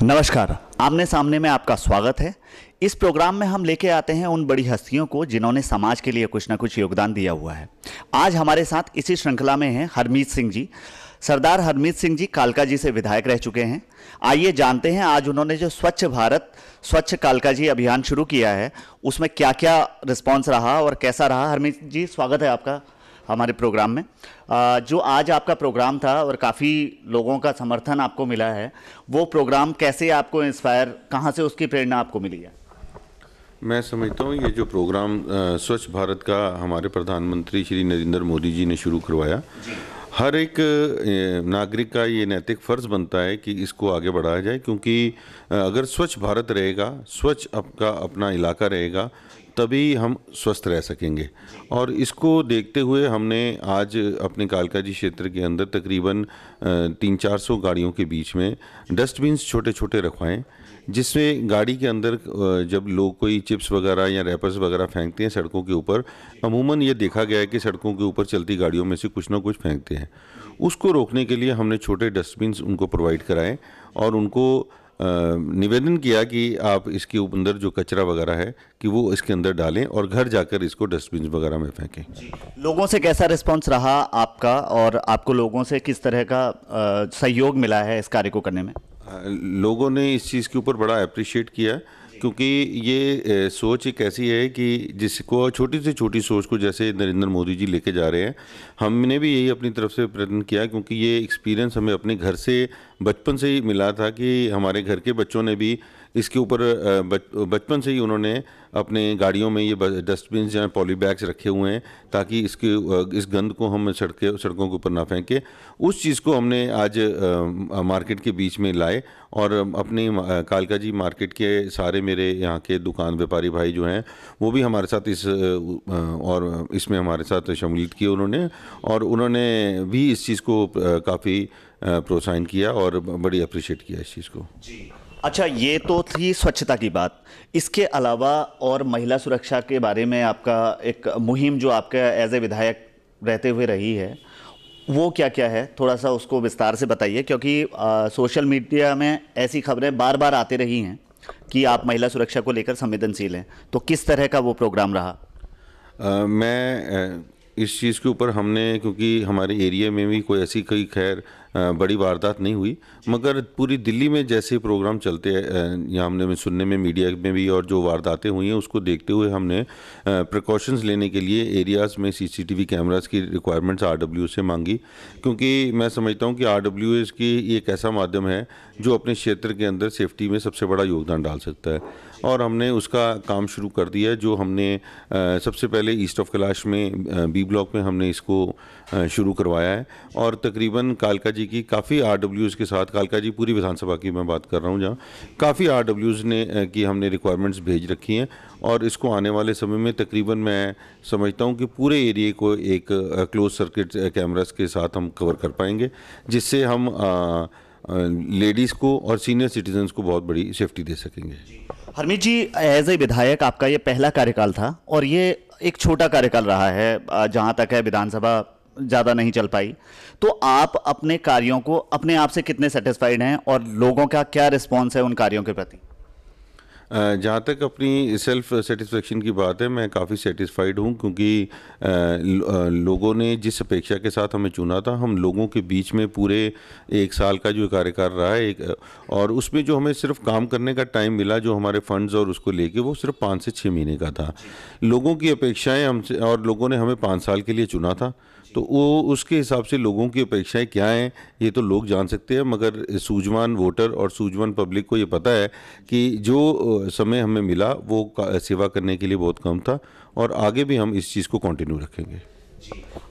नमस्कार। आमने सामने में आपका स्वागत है। इस प्रोग्राम में हम लेके आते हैं उन बड़ी हस्तियों को जिन्होंने समाज के लिए कुछ ना कुछ योगदान दिया हुआ है। आज हमारे साथ इसी श्रृंखला में हैं हरमीत सिंह जी। सरदार हरमीत सिंह जी कालका जी से विधायक रह चुके हैं। आइए जानते हैं आज उन्होंने जो स्वच्छ भारत स्वच्छ कालका जी अभियान शुरू किया है उसमें क्या क्या रिस्पॉन्स रहा और कैसा रहा। हरमीत जी, स्वागत है आपका हमारे प्रोग्राम में। जो आज आपका प्रोग्राम था और काफ़ी लोगों का समर्थन आपको मिला है, वो प्रोग्राम कैसे आपको इंस्पायर, कहाँ से उसकी प्रेरणा आपको मिली है? मैं समझता हूँ ये जो प्रोग्राम स्वच्छ भारत का हमारे प्रधानमंत्री श्री नरेंद्र मोदी जी ने शुरू करवाया, हर एक नागरिक का ये नैतिक फ़र्ज़ बनता है कि इसको आगे बढ़ाया जाए, क्योंकि अगर स्वच्छ भारत रहेगा, स्वच्छ आपका अपना इलाका रहेगा, तभी हम स्वस्थ रह सकेंगे। और इसको देखते हुए हमने आज अपने कालका जी क्षेत्र के अंदर तकरीबन 300-400 गाड़ियों के बीच में डस्टबिन्स छोटे छोटे रखवाएं, जिसमें गाड़ी के अंदर जब लोग कोई चिप्स वगैरह या रैपर्स वगैरह फेंकते हैं सड़कों के ऊपर, अमूमन ये देखा गया है कि सड़कों के ऊपर चलती गाड़ियों में से कुछ ना कुछ फेंकते हैं। उसको रोकने के लिए हमने छोटे डस्टबिन्स उनको प्रोवाइड कराए और उनको निवेदन किया कि आप इसके अंदर जो कचरा वगैरह है कि वो इसके अंदर डालें और घर जाकर इसको डस्टबिन वगैरह में फेंकें। लोगों से कैसा रिस्पांस रहा आपका, और आपको लोगों से किस तरह का सहयोग मिला है इस कार्य को करने में? लोगों ने इस चीज़ के ऊपर बड़ा अप्रिशिएट किया, क्योंकि ये सोच एक ऐसी है कि जिसको छोटी से छोटी सोच को जैसे नरेंद्र मोदी जी लेके जा रहे हैं, हमने भी यही अपनी तरफ से प्रयत्न किया, क्योंकि ये एक्सपीरियंस हमें अपने घर से बचपन से ही मिला था कि हमारे घर के बच्चों ने भी इसके ऊपर बचपन से ही उन्होंने अपने गाड़ियों में ये डस्टबिन या पॉली बैग्स रखे हुए हैं ताकि इस गंद को हम सड़कों के ऊपर ना फेंके। उस चीज़ को हमने आज मार्केट के बीच में लाए और अपने कालका जी मार्केट के सारे मेरे यहाँ के दुकान व्यापारी भाई जो हैं वो भी हमारे साथ इसमें हमारे साथ शमूलियत की उन्होंने, और उन्होंने भी इस चीज़ को काफ़ी प्रोत्साहन किया और बड़ी अप्रिशिएट किया इस चीज़ को। जी, अच्छा, ये तो थी स्वच्छता की बात। इसके अलावा और महिला सुरक्षा के बारे में आपका एक मुहिम जो आपका एज ए विधायक रहते हुए रही है, वो क्या क्या है? थोड़ा सा उसको विस्तार से बताइए, क्योंकि सोशल मीडिया में ऐसी खबरें बार बार आती रही हैं कि आप महिला सुरक्षा को लेकर संवेदनशील हैं। तो किस तरह का वो प्रोग्राम रहा? मैं इस चीज़ के ऊपर हमने, क्योंकि हमारे एरिया में भी कोई ऐसी कोई खैर बड़ी वारदात नहीं हुई, मगर पूरी दिल्ली में जैसे प्रोग्राम चलते हैं या हमने सुनने में मीडिया में भी, और जो वारदातें हुई हैं उसको देखते हुए हमने प्रिकॉशंस लेने के लिए एरियाज़ में सीसीटीवी कैमरास की रिक्वायरमेंट्स आरडब्ल्यू से मांगी, क्योंकि मैं समझता हूं कि आरडब्ल्यू की एक ऐसा माध्यम है जो अपने क्षेत्र के अंदर सेफ्टी में सबसे बड़ा योगदान डाल सकता है। और हमने उसका काम शुरू कर दिया, जो हमने सबसे पहले ईस्ट ऑफ कैलाश में बी ब्लॉक में हमने इसको शुरू करवाया है, और तकरीबन कालका जी की काफ़ी आरडब्ल्यूज़ के साथ, कालका जी पूरी विधानसभा की मैं बात कर रहा हूँ, जहाँ काफ़ी आरडब्ल्यूज़ ने की हमने रिक्वायरमेंट्स भेज रखी हैं, और इसको आने वाले समय में तकरीबन मैं समझता हूँ कि पूरे एरिए को एक क्लोज सर्किट कैमरास के साथ हम कवर कर पाएंगे, जिससे हम लेडीज़ को और सीनियर सिटीजन्स को बहुत बड़ी सेफ्टी दे सकेंगे। हरमीत जी, एज ए विधायक आपका ये पहला कार्यकाल था और ये एक छोटा कार्यकाल रहा है, जहाँ तक है विधानसभा ज़्यादा नहीं चल पाई। तो आप अपने कार्यों को अपने आप से कितने सेटिस्फाइड हैं और लोगों का क्या रिस्पॉन्स है उन कार्यों के प्रति? जहाँ तक अपनी सेल्फ सेटिस्फेक्शन की बात है, मैं काफ़ी सेटिस्फाइड हूँ, क्योंकि लोगों ने जिस अपेक्षा के साथ हमें चुना था, हम लोगों के बीच में पूरे 1 साल का जो कार्यकाल रहा है और उसमें जो हमें सिर्फ काम करने का टाइम मिला, जो हमारे फंड्स और उसको लेके, वो सिर्फ 5 से 6 महीने का था। लोगों की अपेक्षाएं हमसे, और लोगों ने हमें 5 साल के लिए चुना था, तो वो उसके हिसाब से लोगों की अपेक्षाएं क्या हैं ये तो लोग जान सकते हैं, मगर सूझवान वोटर और सूझवान पब्लिक को ये पता है कि जो समय हमें मिला वो सेवा करने के लिए बहुत कम था, और आगे भी हम इस चीज़ को कंटिन्यू रखेंगे।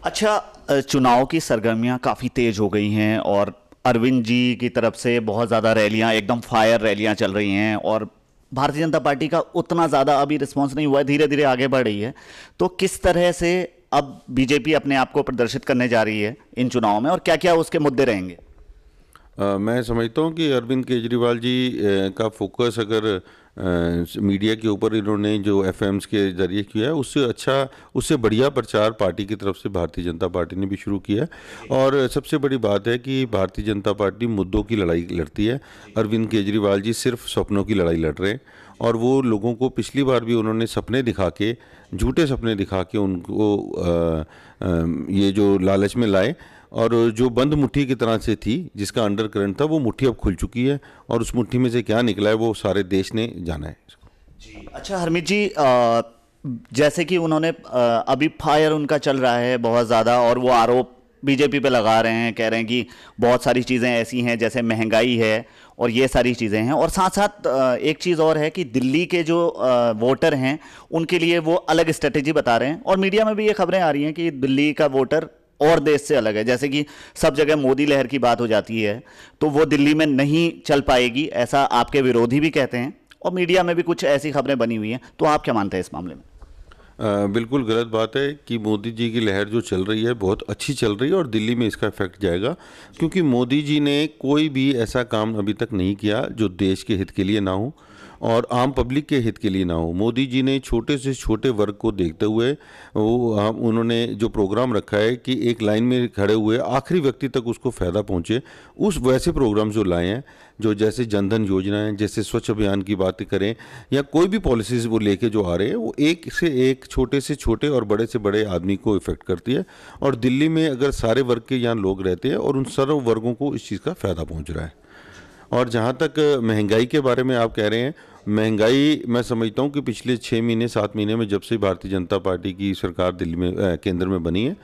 अच्छा, चुनाव की सरगर्मियां काफ़ी तेज हो गई हैं और अरविंद जी की तरफ से बहुत ज़्यादा रैलियां, एकदम फायर रैलियां चल रही हैं, और भारतीय जनता पार्टी का उतना ज़्यादा अभी रिस्पॉन्स नहीं हुआ है, धीरे धीरे आगे बढ़ रही है। तो किस तरह से अब बीजेपी अपने आप को प्रदर्शित करने जा रही है इन चुनावों में, और क्या क्या उसके मुद्दे रहेंगे? मैं समझता हूँ कि अरविंद केजरीवाल जी का फोकस अगर मीडिया के ऊपर इन्होंने जो एफएम्स के जरिए किया है, उससे अच्छा, उससे बढ़िया प्रचार पार्टी की तरफ से भारतीय जनता पार्टी ने भी शुरू किया है। और सबसे बड़ी बात है कि भारतीय जनता पार्टी मुद्दों की लड़ाई लड़ती है। अरविंद केजरीवाल जी सिर्फ सपनों की लड़ाई लड़ रहे हैं, और वो लोगों को पिछली बार भी उन्होंने सपने दिखा के, झूठे सपने दिखा के उनको ये जो लालच में लाए, और जो बंद मुट्ठी की तरह से थी, जिसका अंडर करंट था, वो मुट्ठी अब खुल चुकी है, और उस मुट्ठी में से क्या निकला है वो सारे देश ने जाना है इसको। जी अच्छा हरमीत जी, जैसे कि उन्होंने अभी फायर उनका चल रहा है बहुत ज़्यादा, और वो आरोप बीजेपी पे लगा रहे हैं, कह रहे हैं कि बहुत सारी चीज़ें ऐसी हैं जैसे महंगाई है और ये सारी चीज़ें हैं। और साथ साथ एक चीज़ और है कि दिल्ली के जो वोटर हैं उनके लिए वो अलग स्ट्रेटेजी बता रहे हैं, और मीडिया में भी ये खबरें आ रही हैं कि दिल्ली का वोटर और देश से अलग है। जैसे कि सब जगह मोदी लहर की बात हो जाती है, तो वो दिल्ली में नहीं चल पाएगी, ऐसा आपके विरोधी भी कहते हैं, और मीडिया में भी कुछ ऐसी खबरें बनी हुई हैं। तो आप क्या मानते हैं इस मामले में? बिल्कुल गलत बात है कि मोदी जी की लहर जो चल रही है बहुत अच्छी चल रही है, और दिल्ली में इसका इफेक्ट जाएगा, क्योंकि मोदी जी ने कोई भी ऐसा काम अभी तक नहीं किया जो देश के हित के लिए ना हो और आम पब्लिक के हित के लिए ना हो। मोदी जी ने छोटे से छोटे वर्ग को देखते हुए उन्होंने जो प्रोग्राम रखा है कि एक लाइन में खड़े हुए आखिरी व्यक्ति तक उसको फ़ायदा पहुंचे, उस वैसे प्रोग्राम जो लाए हैं, जो जैसे जनधन योजना है, जैसे स्वच्छ अभियान की बात करें, या कोई भी पॉलिसीज़ वो लेके जो आ रहे हैं, वो एक से एक, छोटे से छोटे और बड़े से बड़े आदमी को इफेक्ट करती है। और दिल्ली में अगर सारे वर्ग के यहाँ लोग रहते हैं और उन सर्व वर्गों को इस चीज़ का फ़ायदा पहुँच रहा है। और जहाँ तक महंगाई के बारे में आप कह रहे हैं, महंगाई मैं समझता हूँ कि पिछले 6 महीने 7 महीने में जब से भारतीय जनता पार्टी की सरकार दिल्ली में केंद्र में बनी है,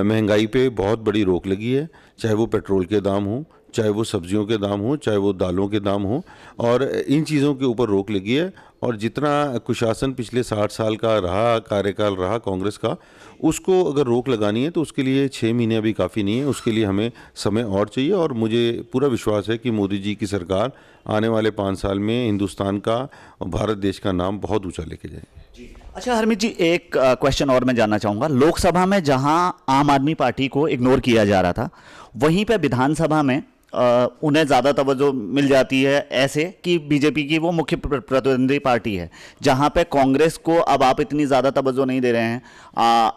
महंगाई पे बहुत बड़ी रोक लगी है। चाहे वो पेट्रोल के दाम हो, चाहे वो सब्जियों के दाम हो, चाहे वो दालों के दाम हो, और इन चीज़ों के ऊपर रोक लगी है। और जितना कुशासन पिछले 60 साल का रहा, कार्यकाल रहा कांग्रेस का, उसको अगर रोक लगानी है तो उसके लिए 6 महीने अभी काफ़ी नहीं है, उसके लिए हमें समय और चाहिए। और मुझे पूरा विश्वास है कि मोदी जी की सरकार आने वाले 5 साल में हिंदुस्तान का और भारत देश का नाम बहुत ऊंचा लेके जाएगी। अच्छा हरमीत जी, एक क्वेश्चन और मैं जानना चाहूँगा। लोकसभा में जहां आम आदमी पार्टी को इग्नोर किया जा रहा था, वहीं पे विधानसभा में उन्हें ज़्यादा तवज्जो मिल जाती है, ऐसे कि बीजेपी की वो मुख्य प्रतिद्वंदी पार्टी है, जहां पे कांग्रेस को अब आप इतनी ज़्यादा तवज्जो नहीं दे रहे हैं,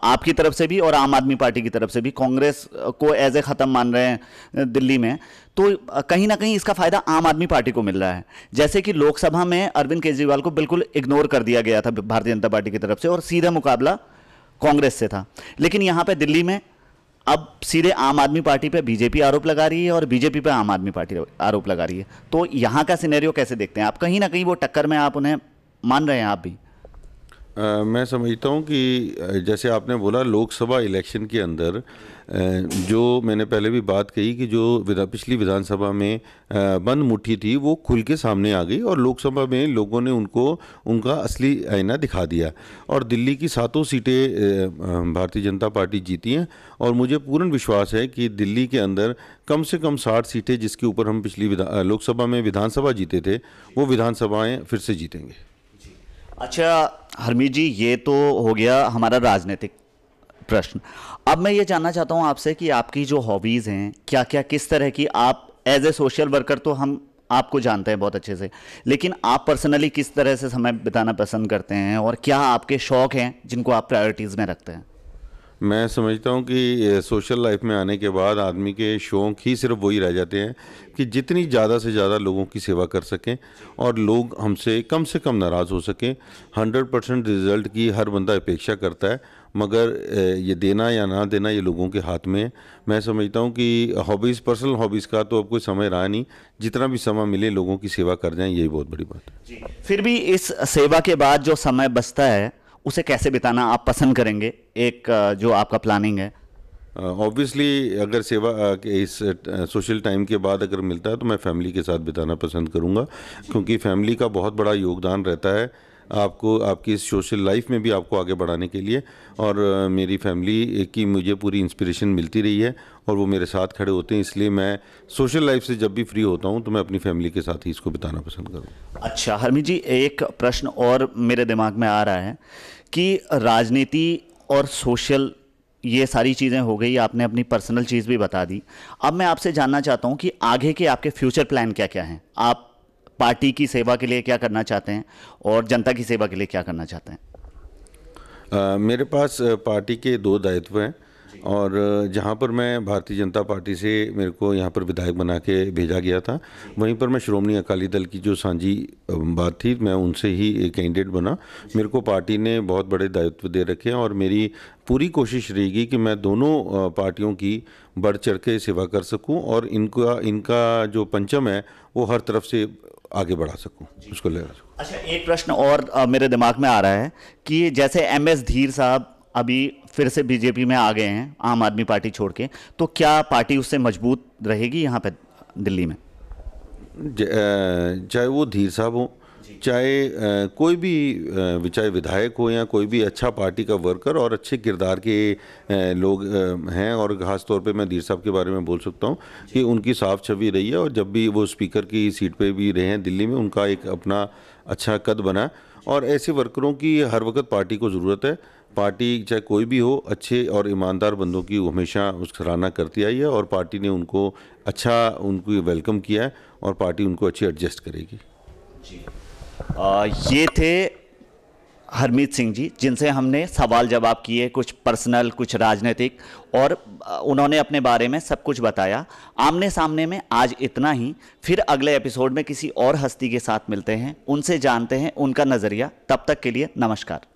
आपकी तरफ से भी और आम आदमी पार्टी की तरफ से भी कांग्रेस को एज ए ख़त्म मान रहे हैं दिल्ली में। तो कहीं ना कहीं इसका फ़ायदा आम आदमी पार्टी को मिल रहा है। जैसे कि लोकसभा में अरविंद केजरीवाल को बिल्कुल इग्नोर कर दिया गया था भारतीय जनता पार्टी की तरफ से, और सीधा मुकाबला कांग्रेस से था। लेकिन यहाँ पे दिल्ली में अब सीधे आम आदमी पार्टी पे बीजेपी आरोप लगा रही है और बीजेपी पे आम आदमी पार्टी आरोप लगा रही है। तो यहाँ का सिनेरियो कैसे देखते हैं आप? कहीं ना कहीं वो टक्कर में आप उन्हें मान रहे हैं आप भी? मैं समझता हूँ कि जैसे आपने बोला, लोकसभा इलेक्शन के अंदर जो मैंने पहले भी बात कही कि जो पिछली विधानसभा में बंद मुट्ठी थी वो खुल के सामने आ गई, और लोकसभा में लोगों ने उनको उनका असली आईना दिखा दिया, और दिल्ली की 7 सीटें भारतीय जनता पार्टी जीती हैं। और मुझे पूर्ण विश्वास है कि दिल्ली के अंदर कम से कम 60 सीटें, जिसके ऊपर हम पिछली लोकसभा में विधानसभा जीते थे, वो विधानसभाएँ फिर से जीतेंगे। अच्छा हरमीत जी, ये तो हो गया हमारा राजनीतिक प्रश्न। अब मैं ये जानना चाहता हूँ आपसे कि आपकी जो हॉबीज़ हैं, क्या क्या, किस तरह की, आप एज ए सोशल वर्कर तो हम आपको जानते हैं बहुत अच्छे से, लेकिन आप पर्सनली किस तरह से समय बिताना पसंद करते हैं, और क्या आपके शौक़ हैं जिनको आप प्रायोरिटीज़ में रखते हैं? मैं समझता हूँ कि सोशल लाइफ में आने के बाद आदमी के शौक़ ही सिर्फ वही रह जाते हैं कि जितनी ज़्यादा से ज़्यादा लोगों की सेवा कर सकें और लोग हमसे कम नाराज़ हो सकें। 100% रिजल्ट की हर बंदा अपेक्षा करता है, मगर ये देना या ना देना ये लोगों के हाथ में है। मैं समझता हूँ कि हॉबीज़, पर्सनल हॉबीज़ का तो अब कोई समय रहा नहीं, जितना भी समय मिले लोगों की सेवा कर जाएं, यही बहुत बड़ी बात है। जी, फिर भी इस सेवा के बाद जो समय बचता है उसे कैसे बिताना आप पसंद करेंगे? एक जो आपका प्लानिंग है। ऑब्वियसली अगर सेवा इस सोशल टाइम के बाद अगर मिलता है तो मैं फैमिली के साथ बिताना पसंद करूंगा, क्योंकि फैमिली का बहुत बड़ा योगदान रहता है आपको, आपकी इस सोशल लाइफ में भी आपको आगे बढ़ाने के लिए। और मेरी फैमिली की मुझे पूरी इंस्पिरेशन मिलती रही है और वो मेरे साथ खड़े होते हैं, इसलिए मैं सोशल लाइफ से जब भी फ्री होता हूँ तो मैं अपनी फैमिली के साथ ही इसको बिताना पसंद करूँ। अच्छा हरमीत जी, एक प्रश्न और मेरे दिमाग में आ रहा है कि राजनीति और सोशल, ये सारी चीज़ें हो गई, आपने अपनी पर्सनल चीज़ भी बता दी। अब मैं आपसे जानना चाहता हूँ कि आगे के आपके फ्यूचर प्लान क्या क्या हैं? आप पार्टी की सेवा के लिए क्या करना चाहते हैं और जनता की सेवा के लिए क्या करना चाहते हैं? मेरे पास पार्टी के 2 दायित्व हैं और जहाँ पर मैं भारतीय जनता पार्टी से मेरे को यहाँ पर विधायक बना के भेजा गया था, वहीं पर मैं श्रोमणी अकाली दल की जो साझी बात थी, मैं उनसे ही एक कैंडिडेट बना। मेरे को पार्टी ने बहुत बड़े दायित्व दे रखे हैं और मेरी पूरी कोशिश रहेगी कि मैं दोनों पार्टियों की बढ़ चढ़ के सेवा कर सकूं और इनका जो पंचम है वो हर तरफ से आगे बढ़ा सकूं, उसको ले सकूं। अच्छा, एक प्रश्न और मेरे दिमाग में आ रहा है कि जैसे एमएस धीर साहब अभी फिर से बीजेपी में आ गए हैं आम आदमी पार्टी छोड़ के, तो क्या पार्टी उससे मजबूत रहेगी यहाँ पे दिल्ली में? चाहे वो धीर साहब हो, चाहे कोई भी चाहे विधायक हो या कोई भी अच्छा पार्टी का वर्कर और अच्छे किरदार के लोग हैं, और ख़ास तौर पे मैं धीर साहब के बारे में बोल सकता हूँ कि उनकी साफ छवि रही है और जब भी वो स्पीकर की सीट पे भी रहे हैं दिल्ली में, उनका एक अपना अच्छा कद बना और ऐसे वर्करों की हर वक्त पार्टी को ज़रूरत है। पार्टी चाहे कोई भी हो, अच्छे और ईमानदार बंदों की हमेशा उस सराहना करती आई है और पार्टी ने उनको उनको वेलकम किया है और पार्टी उनको अच्छी एडजस्ट करेगी। ये थे हरमीत सिंह जी, जिनसे हमने सवाल जवाब किए, कुछ पर्सनल, कुछ राजनीतिक, और उन्होंने अपने बारे में सब कुछ बताया। आमने सामने में आज इतना ही। फिर अगले एपिसोड में किसी और हस्ती के साथ मिलते हैं, उनसे जानते हैं उनका नज़रिया। तब तक के लिए नमस्कार।